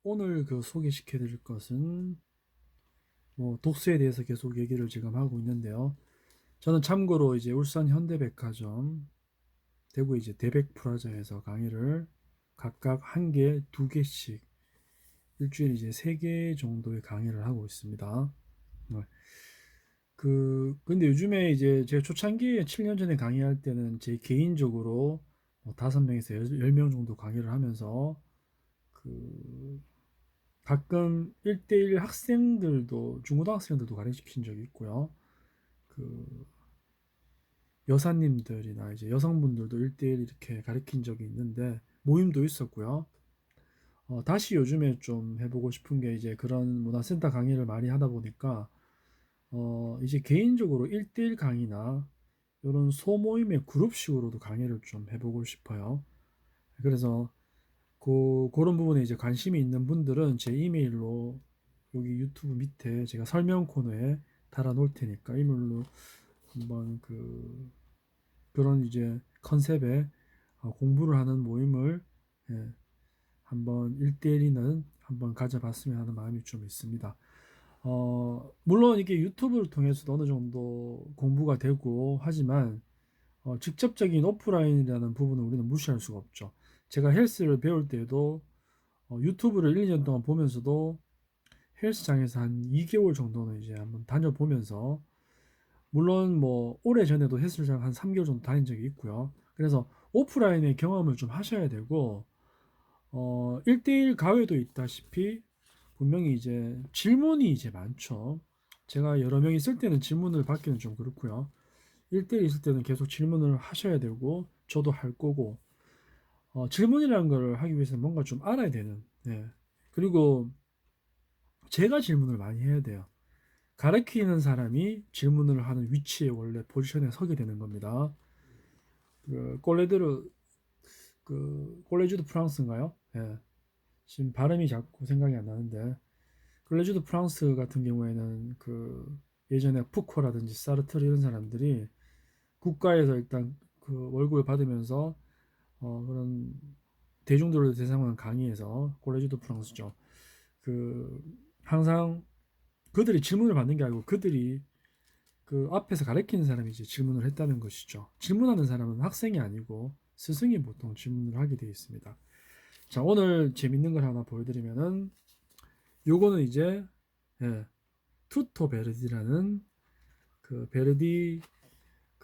오늘 소개시켜 드릴 것은 독서에 대해서 계속 얘기를 지금 하고 있는데요. 저는 참고로 이제 울산 현대백화점, 대구 이제 대백프라자에서 강의를 각각 한 개, 두 개씩 일주일에 이제 세 개 정도의 강의를 하고 있습니다. 네. 근데 요즘에 이제 제가 초창기에 7년 전에 강의할 때는 제 개인적으로 5명에서 10명 정도 강의를 하면서 그 가끔 1대1 학생들도, 중고등학생들도 가르친 적이 있고요. 그 여사님들이나 이제 여성분들도 1대1 이렇게 가르친 적이 있는데, 모임도 있었고요. 다시 요즘에 좀 해보고 싶은 게 이제 그런 문화센터 강의를 많이 하다 보니까, 이제 개인적으로 1대1 강의나 이런 소모임의 그룹식으로도 강의를 좀 해보고 싶어요. 그래서 그런 부분에 이제 관심이 있는 분들은 제 이메일로 여기 유튜브 밑에 제가 설명 코너에 달아 놓을 테니까 이메일로 한번 그런 이제 컨셉의 공부를 하는 모임을, 예, 한번 1대1은 한번 가져봤으면 하는 마음이 좀 있습니다. 물론 이게 유튜브를 통해서도 어느 정도 공부가 되고 하지만 직접적인 오프라인이라는 부분을 우리는 무시할 수가 없죠. 제가 헬스를 배울 때도 유튜브를 1, 2년 동안 보면서도 헬스장에서 한 2개월 정도는 이제 한번 다녀보면서, 물론 뭐 오래 전에도 헬스장 한 3개월 정도 다닌 적이 있고요. 그래서 오프라인의 경험을 좀 하셔야 되고, 1대1 가외도 있다시피 분명히 이제 질문이 이제 많죠. 제가 여러 명 있을 때는 질문을 받기는 좀 그렇고요. 1대1 있을 때는 계속 질문을 하셔야 되고 저도 할 거고, 질문이라는 걸 하기 위해서는 뭔가 좀 알아야 되는, 예. 그리고 제가 질문을 많이 해야 돼요. 가르치는 사람이 질문을 하는 위치에 원래 포지션에 서게 되는 겁니다. 꼴레드르, 꼴레주드 프랑스인가요? 예. 지금 발음이 자꾸 생각이 안 나는데, 꼴레주드 프랑스 같은 경우에는 예전에 푸코라든지 사르트르 이런 사람들이 국가에서 일단 월급을 받으면서 그런 대중들을 대상으로 한 강의에서, 꼴레주드 프랑스죠. 그 항상 그들이 질문을 받는 게 아니고 그들이 앞에서 가르치는 사람이 이제 질문을 했다는 것이죠. 질문하는 사람은 학생이 아니고 스승이 보통 질문을 하게 되어 있습니다. 자, 오늘 재밌는 걸 하나 보여드리면은, 요거는 이제, 예, 투토 베르디라는 베르디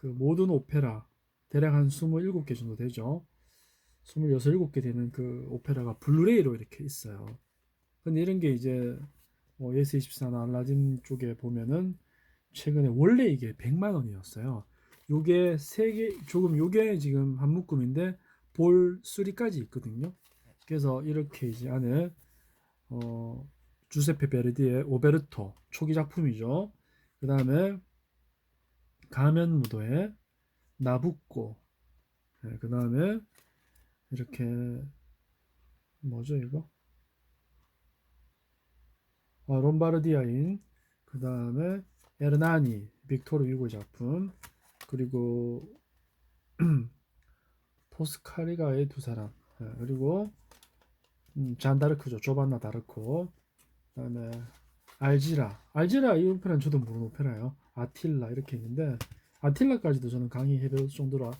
모든 오페라 대략 한 27개 정도 되죠. 26, 7개 되는 오페라가 블루레이로 이렇게 있어요. 근데 이런 게 이제 예스24나 알라딘 쪽에 보면은 최근에 원래 이게 100만 원이었어요. 요게 세 개, 조금 요게 지금 한 묶음인데 볼 3까지 있거든요. 그래서 이렇게 이제 안에 어 주세페 베르디의 오베르토 초기 작품이죠. 그 다음에 가면 무도의 나부꼬, 그 다음에 이렇게 뭐죠 이거? 롬바르디아인, 그 다음에 에르나니 빅토르 위고 작품, 그리고 포스카리가의 두 사람, 그리고 잔다르크죠. 조반나 다르코. 그다음에 알지라 이 오페라는 저도 모르는 오페라예요. 아틸라 이렇게 있는데, 아틸라까지도 저는 강의해 볼 정도로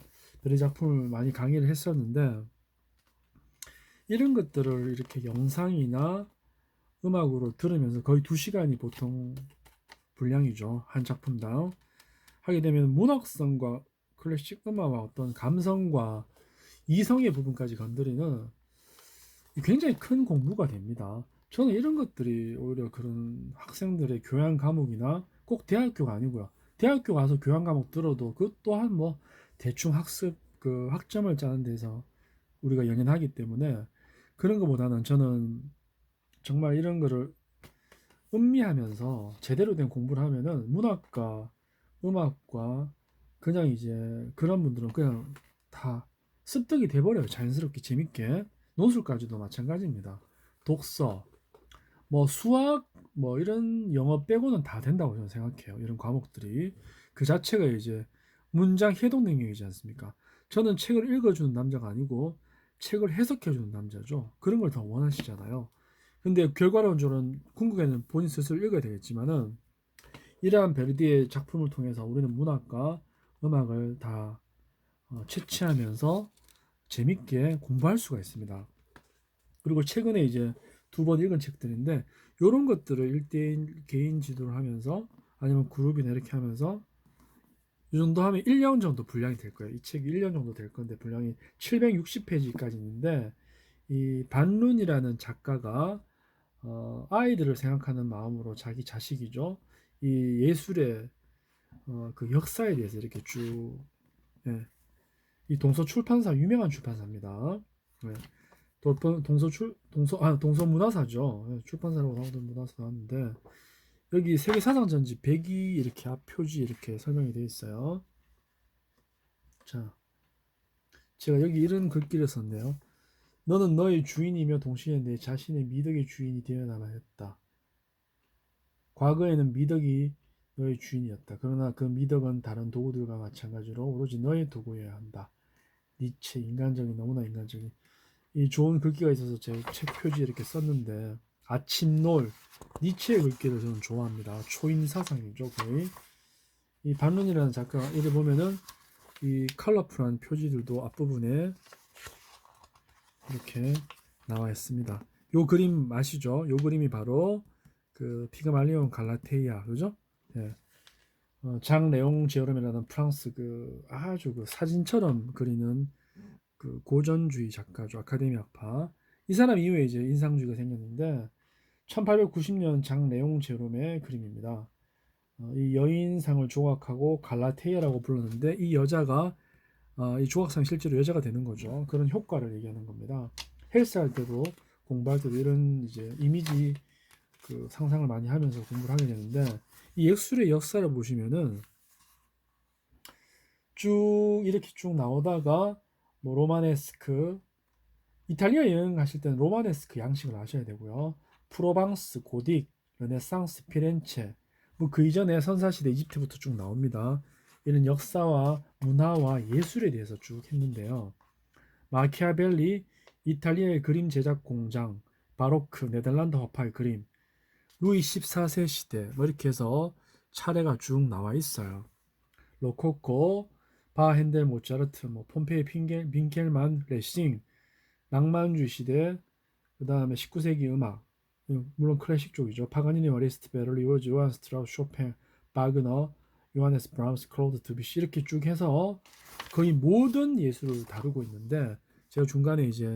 베리 작품을 많이 강의를 했었는데, 이런 것들을 이렇게 영상이나 음악으로 들으면서 거의 2시간이 보통 분량이죠. 한 작품당. 하게 되면 문학성과 클래식 음악과 어떤 감성과 이성의 부분까지 건드리는 굉장히 큰 공부가 됩니다. 저는 이런 것들이 오히려 그런 학생들의 교양 과목이나, 꼭 대학교가 아니고요. 대학교 가서 교양 과목 들어도 그 또한 뭐 대충 학습 학점을 짜는 데서 우리가 연연하기 때문에, 그런 것보다는 저는 정말 이런 거를 음미하면서 제대로 된 공부를 하면은 문학과 음악과, 그냥 이제 그런 분들은 그냥 다 습득이 돼버려요. 자연스럽게 재밌게. 논술까지도 마찬가지입니다. 독서, 뭐 수학, 뭐 이런 영어 빼고는 다 된다고 저는 생각해요. 이런 과목들이 그 자체가 이제 문장 해독 능력이지 않습니까? 저는 책을 읽어주는 남자가 아니고 책을 해석해주는 남자죠. 그런 걸 더 원하시잖아요. 근데 결과론적으로는 궁극에는 본인 스스로 읽어야 되겠지만은 이러한 베르디의 작품을 통해서 우리는 문학과 음악을 다 채취하면서 재밌게 공부할 수가 있습니다. 그리고 최근에 이제 두 번 읽은 책들인데 이런 것들을 1대1 개인 지도를 하면서 아니면 그룹이나 이렇게 하면서 이 정도 하면 1년 정도 분량이 될 거예요. 이 책이 1년 정도 될 건데 분량이 760페이지까지 있는데 이 반룬이라는 작가가 아이들을 생각하는 마음으로 자기 자식이죠. 이 예술의 그 역사에 대해서 이렇게 쭉 예, 이 동서 출판사 유명한 출판사입니다. 예, 동서 문화사죠. 예, 출판사라고 나오던 문화사 나왔는데 여기 세계사상전지 100위 이렇게 앞 표지 이렇게 설명이 되어 있어요. 자, 제가 여기 이런 글귀를 썼네요. 너는 너의 주인이며 동시에 내 자신의 미덕의 주인이 되어야만 했다. 과거에는 미덕이 너의 주인이었다. 그러나 그 미덕은 다른 도구들과 마찬가지로 오로지 너의 도구여야 한다. 니체, 인간적인, 너무나 인간적인. 이 좋은 글귀가 있어서 제 책 표지에 이렇게 썼는데, 아침놀, 니체의 글귀를 저는 좋아합니다. 초인사상이죠, 거의. 이 반론이라는 작가가 이래 보면은 이 컬러풀한 표지들도 앞부분에 이렇게 나와 있습니다. 요 그림 아시죠? 요 그림이 바로 그 피그말리온 갈라테이아, 그죠? 예. 장 레옹 제어롬이라는 프랑스 그 아주 그 사진처럼 그리는 그 고전주의 작가죠. 아카데미학파. 이 사람 이후에 이제 인상주의가 생겼는데 1890년 장 레옹 제롬의 그림입니다. 이 여인상을 조각하고 갈라테이아라고 불렀는데 이 여자가 이 조각상 실제로 여자가 되는 거죠. 그런 효과를 얘기하는 겁니다. 헬스할 때도 공부할 때도 이런 이제 이미지 그 상상을 많이 하면서 공부를 하게 되는데 이 예술의 역사를 보시면은 쭉 이렇게 쭉 나오다가 뭐 로마네스크 이탈리아 여행 가실 때는 로마네스크 양식을 아셔야 되고요. 프로방스, 고딕, 르네상스, 피렌체 뭐 그 이전에 선사시대 이집트부터 쭉 나옵니다. 이런 역사와 문화와 예술에 대해서 쭉 했는데요. 마키아벨리, 이탈리아의 그림 제작 공장, 바로크, 네덜란드 화파의 그림, 루이 14세 시대 뭐 이렇게 해서 차례가 쭉 나와 있어요. 로코코, 바 핸델 모차르트, 뭐 폼페이 빈켈만 레싱, 낭만주의 시대, 그 다음에 19세기 음악, 물론 클래식 쪽이죠. 파가니니, 어리스트, 베를리오즈, 요한 스트라우스, 쇼팽, 바그너, 요하네스 브람스, 클로드 드뷔시 이렇게 쭉 해서 거의 모든 예술을 다루고 있는데 제가 중간에 이제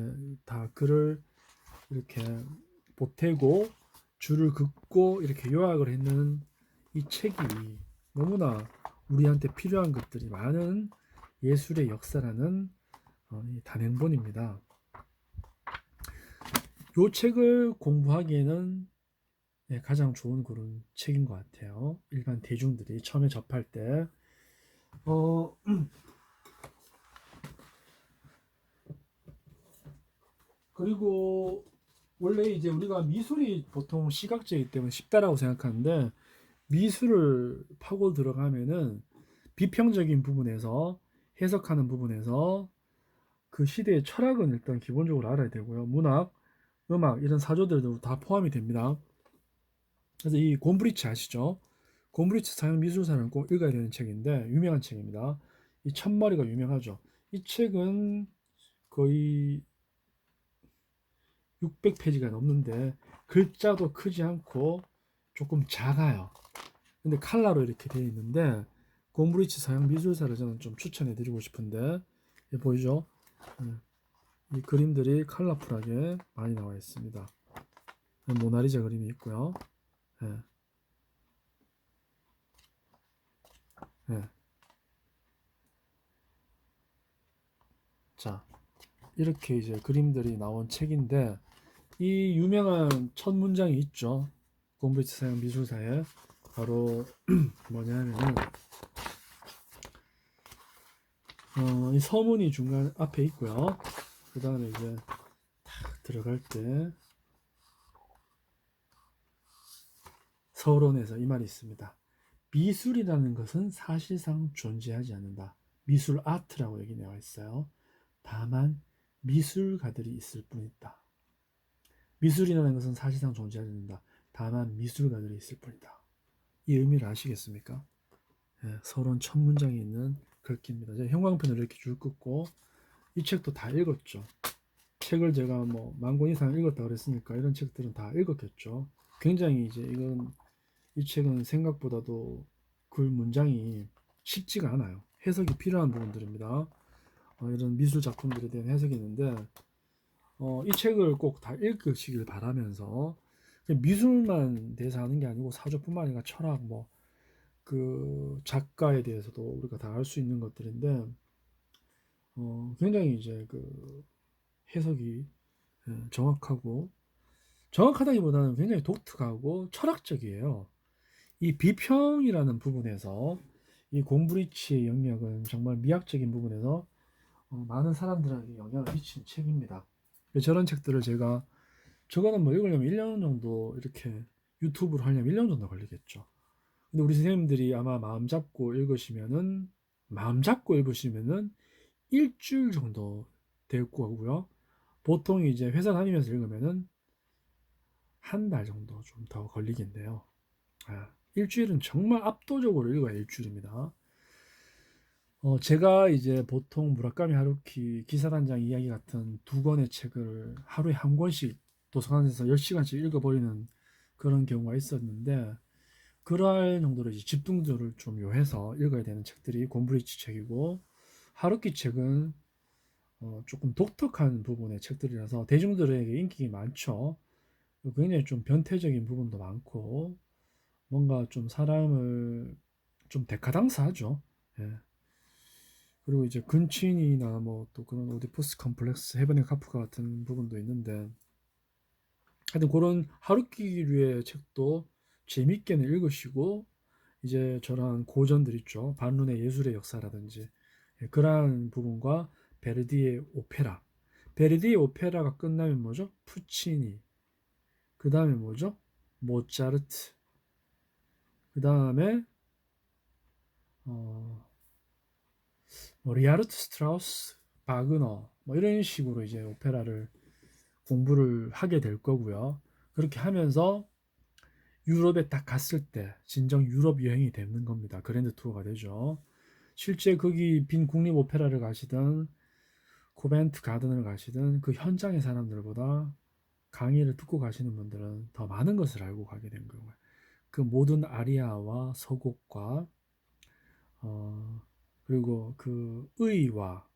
다 글을 이렇게 보태고 줄을 긋고 이렇게 요약을 했는 이 책이 너무나 우리한테 필요한 것들이 많은 예술의 역사라는 이 단행본입니다. 이 책을 공부하기에는 가장 좋은 그런 책인 것 같아요. 일반 대중들이 처음에 접할 때. 어, 그리고 원래 이제 우리가 미술이 보통 시각적이기 때문에 쉽다라고 생각하는데 미술을 파고 들어가면은 비평적인 부분에서 해석하는 부분에서 그 시대의 철학은 일단 기본적으로 알아야 되고요. 문학, 음악 이런 사조들도 다 포함이 됩니다. 그래서 이 곰브리치 아시죠? 곰브리치 서양 미술사는 꼭 읽어야 되는 책인데 유명한 책입니다. 이 첫머리가 유명하죠. 이 책은 거의 600페이지가 넘는데 글자도 크지 않고 조금 작아요. 근데 칼라로 이렇게 되어 있는데 곰브리치 서양 미술사를 저는 좀 추천해 드리고 싶은데 보이죠? 이 그림들이 컬러풀하게 많이 나와 있습니다. 모나리자 그림이 있고요. 예, 예. 자, 이렇게 이제 그림들이 나온 책인데 이 유명한 첫 문장이 있죠. 곰브리치 서양 미술사에 바로 뭐냐면은 이 서문이 중간 앞에 있고요. 그 다음에 이제 들어갈 때 서론에서 이 말이 있습니다. 미술이라는 것은 사실상 존재하지 않는다. 미술 아트라고 여기 나와 있어요. 다만 미술가들이 있을 뿐이다. 미술이라는 것은 사실상 존재하지 않는다. 다만 미술가들이 있을 뿐이다. 이 의미를 아시겠습니까? 예, 서론 첫 문장에 있는 글귀입니다. 제가 형광펜으로 이렇게 줄 긋고 이 책도 다 읽었죠. 책을 제가 뭐 10,000권 이상 읽었다 그랬으니까 이런 책들은 다 읽었겠죠. 굉장히 이제 이 책은 생각보다도 글 문장이 쉽지가 않아요. 해석이 필요한 부분들입니다. 이런 미술 작품들에 대한 해석이 있는데 이 책을 꼭 다 읽으시길 바라면서 미술만 대해서 하는 게 아니고 사조뿐만 아니라 철학 뭐 그 작가에 대해서도 우리가 다 알 수 있는 것들인데 굉장히 이제 그 해석이 정확하고 정확하다기보다는 굉장히 독특하고 철학적이에요. 이 비평이라는 부분에서 이 곰브리치의 영역은 정말 미학적인 부분에서 많은 사람들에게 영향을 미친 책입니다. 저런 책들을 제가 저거는 뭐 읽으려면 1년 정도 이렇게 유튜브로 하려면 1년 정도 걸리겠죠. 근데 우리 선생님들이 아마 마음 잡고 읽으시면은 일주일 정도 될 거고요. 보통 이제 회사 다니면서 읽으면은 한 달 정도 좀 더 걸리겠네요. 일주일은 정말 압도적으로 읽어야 일주일입니다. 제가 이제 보통 무라카미 하루키 기사단장 이야기 같은 2권의 책을 하루에 한 권씩 도서관에서 10시간씩 읽어버리는 그런 경우가 있었는데 그러할 정도로 이제 집중도를 좀 요해서 읽어야 되는 책들이 곰브리치 책이고 하루키 책은 조금 독특한 부분의 책들이라서 대중들에게 인기가 많죠. 굉장히 좀 변태적인 부분도 많고 뭔가 좀 사람을 좀 데카당스하죠. 예. 그리고 이제 근친이나 뭐 또 그런 오디푸스 컴플렉스, 헤븐의 카프카 같은 부분도 있는데 하여튼 그런 하루키류의 책도 재밌게는 읽으시고 이제 저런 고전들 있죠. 반론의 예술의 역사라든지 그러한 부분과 베르디의 오페라. 베르디의 오페라가 끝나면 뭐죠? 푸치니. 그 다음에 뭐죠? 모차르트. 그 다음에 뭐 리하르트 스트라우스, 바그너 뭐 이런 식으로 이제 오페라를 공부를 하게 될 거고요. 그렇게 하면서 유럽에 딱 갔을 때 진정 유럽 여행이 되는 겁니다. 그랜드 투어가 되죠. 실제 거기 빈 국립 오페라를 가시든 코벤트 가든을 가시든 그 현장의 사람들보다 강의를 듣고 가시는 분들은 더 많은 것을 알고 가게 된 거고요. 그 모든 아리아와 서곡과 그리고 그 의와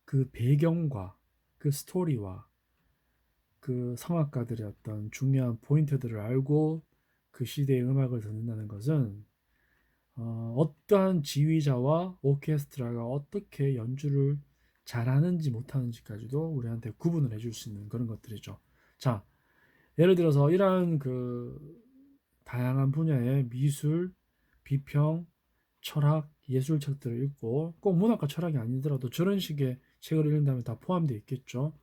그 배경과 그 스토리와 그 성악가들의 어떤 중요한 포인트들을 알고 그 시대의 음악을 듣는다는 것은 어떠한 지휘자와 오케스트라가 어떻게 연주를 잘하는지 못하는지까지도 우리한테 구분을 해줄 수 있는 그런 것들이죠. 자, 예를 들어서 이러한 그 다양한 분야의 미술, 비평, 철학, 예술 책들을 읽고 꼭 문학과 철학이 아니더라도 저런 식의 책을 읽는다면 다 포함되어 있겠죠.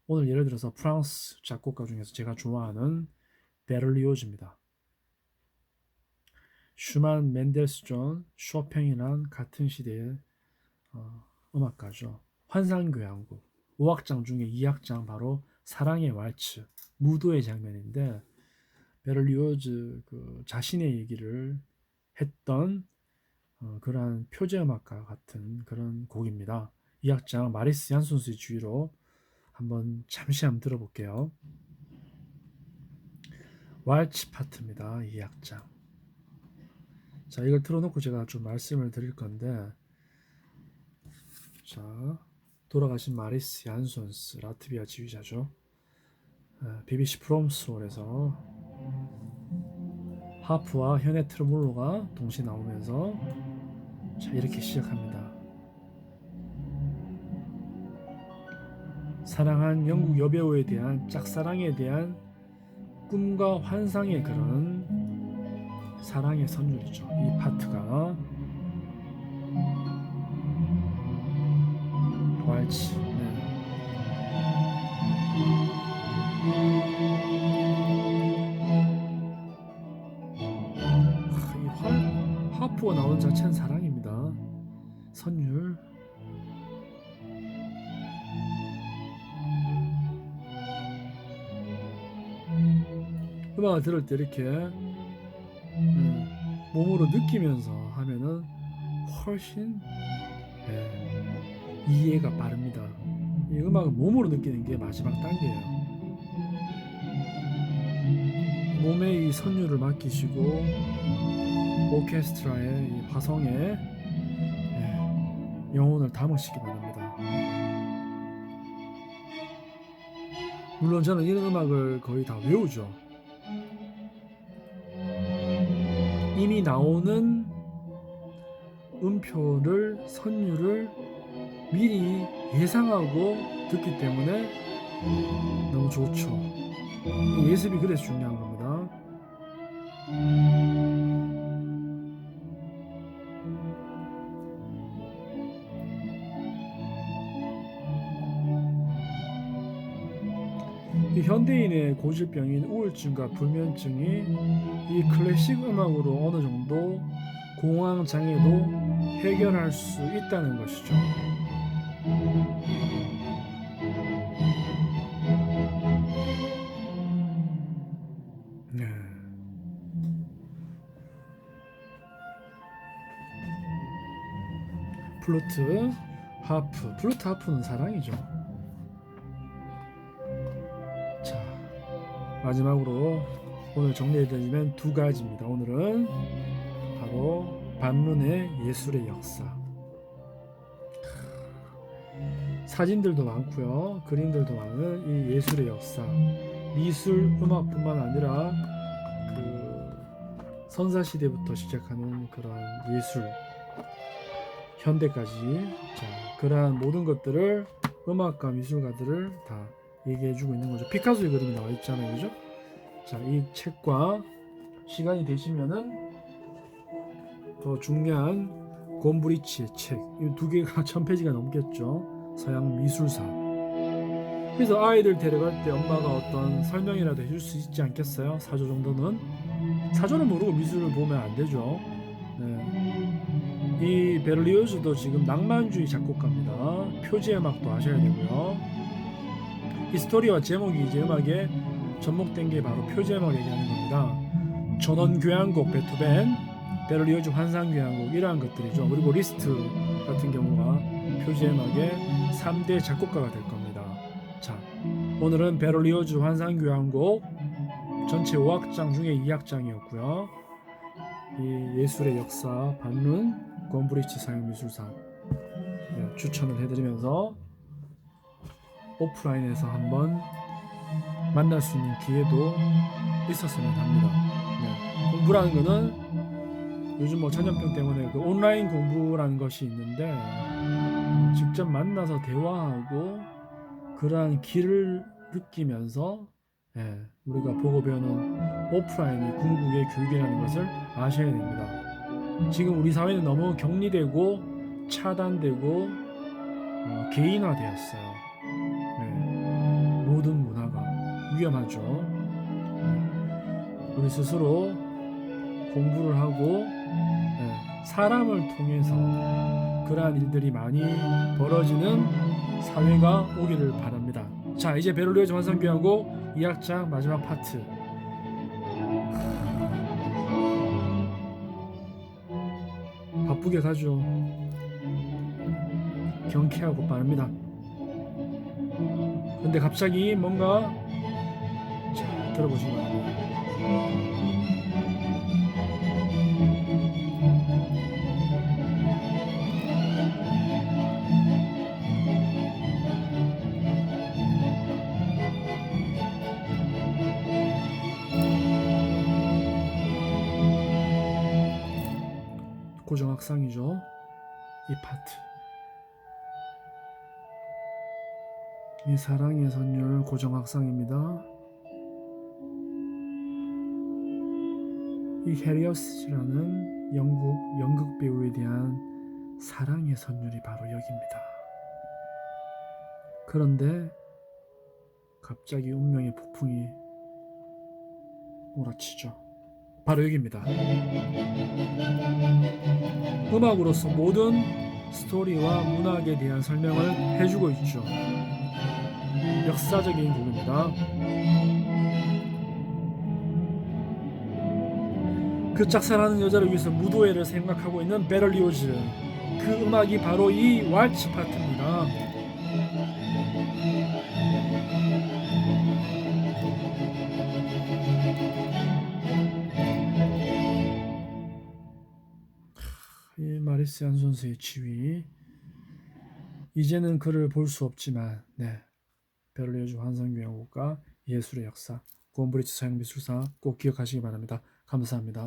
오늘 예를 들어서 프랑스 작곡가 중에서 제가 좋아하는 베를리오즈입니다. 슈만, 멘델스존, 쇼팽이란 같은 시대의 음악가죠. 환상교향곡, 5악장 중에 2악장 바로 사랑의 왈츠, 무도의 장면인데 베를리오즈 그 자신의 얘기를 했던 그러한 표제음악가 같은 그런 곡입니다. 이 악장 마리스 얀손스의 주의로 잠시 한번 들어볼게요. 왈츠 파트입니다. 이 악장. 자, 이걸 틀어놓고 제가 좀 말씀을 드릴 건데, 자, 돌아가신 마리스 얀손스 라트비아 지휘자죠. BBC 프롬스홀에서 하프와 현의 트르몰로가 동시에 나오면서 자, 이렇게 시작합니다. 사랑한 영국 여배우에 대한 짝사랑에 대한 꿈과 환상의 그런 사랑의 선율이죠. 이 파트가 왈츠. 이 하프가 나오는 자체는 사랑입니다. 선율. 음악을 들을 때 이렇게 몸으로 느끼면서 하면은 훨씬 이해가 빠릅니다. 이 음악을 몸으로 느끼는 게 마지막 단계예요. 몸에 이 선율을 맡기시고 오케스트라의 이 화성에 영혼을 담으시기 바랍니다. 물론 저는 이런 음악을 거의 다 외우죠. 이미 나오는 음표를, 선율을 미리 예상하고 듣기 때문에 너무 좋죠. 예습이 그래서 중요한 겁니다. 이 현대인의 고질병인 우울증과 불면증이 이 클래식 음악으로 어느 정도 공황 장애도 해결할 수 있다는 것이죠. 네. 플루트, 하프. 플루트, 하프는 사랑이죠. 자, 마지막으로 오늘 정리해드리면 두 가지입니다. 오늘은 바로 반문의 예술의 역사. 사진들도 많고요, 그림들도 많은 이 예술의 역사. 미술, 음악뿐만 아니라 그 선사시대부터 시작하는 그런 예술, 현대까지, 자, 그러한 모든 것들을 음악가, 미술가들을 다 얘기해주고 있는 거죠. 피카소의 그림이 나와 있잖아요, 그죠? 자, 이 책과 시간이 되시면은 더 중요한 곰브리치의 책, 이 두 개가 1000페이지가 넘겠죠. 서양 미술사. 그래서 아이들 데려갈 때 엄마가 어떤 설명이라도 해줄 수 있지 않겠어요? 사조 정도는. 사조는 모르고 미술을 보면 안 되죠. 네. 이 베를리오즈도 지금 낭만주의 작곡가입니다. 표지음악도 하셔야 되고요. 이 스토리와 제목이 이제 음악에 접목된 게 바로 표지음악 얘기하는 겁니다. 전원교향곡 베토벤, 베를리오즈 환상교향곡, 이러한 것들이죠. 그리고 리스트 같은 경우가 표지음악의 3대 작곡가가 될 겁니다. 자, 오늘은 베를리오즈 환상교향곡 전체 5악장 중에 2악장이었고요. 이 예술의 역사, 반문, 곰브리치 서양미술사 추천을 해드리면서 오프라인에서 한번 만날 수 있는 기회도 있었으면 합니다. 공부라는 거는 요즘 뭐 전염병 때문에 그 온라인 공부라는 것이 있는데 직접 만나서 대화하고 그러한 길을 느끼면서 우리가 보고 배우는 오프라인이 궁극의 교육이라는 것을 아셔야 됩니다. 지금 우리 사회는 너무 격리되고 차단되고 개인화되었어요. 모든 문화가 위험하죠. 우리 스스로 공부를 하고 사람을 통해서 그러한 일들이 많이 벌어지는 사회가 오기를 바랍니다. 자, 이제 베를리오즈 환상교향곡 2악장 마지막 파트. 바쁘게 가죠. 경쾌하고 빠릅니다. 근데 갑자기 뭔가, 자, 들어보시기 바랍니다. 고정악상이죠, 이 파트. 이 사랑의 선율 고정악상입니다. 이 해리어스라는 영국 연극 배우에 대한 사랑의 선율이 바로 여기입니다. 그런데 갑자기 운명의 폭풍이 몰아치죠. 바로 여기입니다. 음악으로서 모든 스토리와 문학에 대한 설명을 해주고 있죠. 역사적인 곡입니다. 그 짝사랑하는 여자를 위해서 무도회를 생각하고 있는 베를리오즈. 그 음악이 바로 이 왈츠 파트입니다. 이 마리스 안 선수의 지휘. 이제는 그를 볼 수 없지만, 네, 베를리오즈 환상교향곡과 예술의 역사, 곰브리츠 서양미술사 꼭 기억하시기 바랍니다. 감사합니다.